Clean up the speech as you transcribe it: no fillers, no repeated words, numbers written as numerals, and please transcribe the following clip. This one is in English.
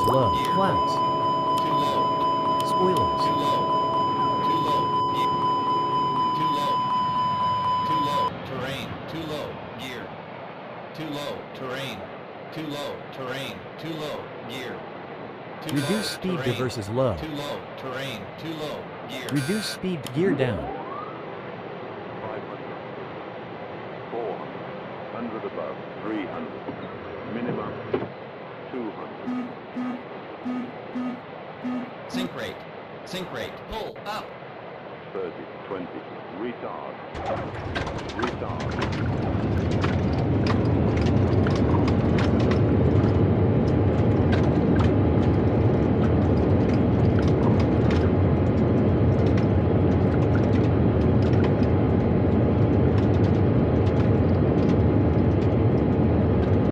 low. Gear. Flaps. Too low. Spoilers. Too low. Too low. Gear. Too low. Too low. Terrain. Too low. Gear. Too low. Terrain. Too low. Terrain. Too low. Gear. Too Reduce low. speed to Terrain. versus low. Too low. Terrain. Too low. Gear. Reduce speed. Gear down. 500, 400, 100 above, 300, minimum 200. Sink rate. Sink rate. Pull up. 30, 20, retard, retard.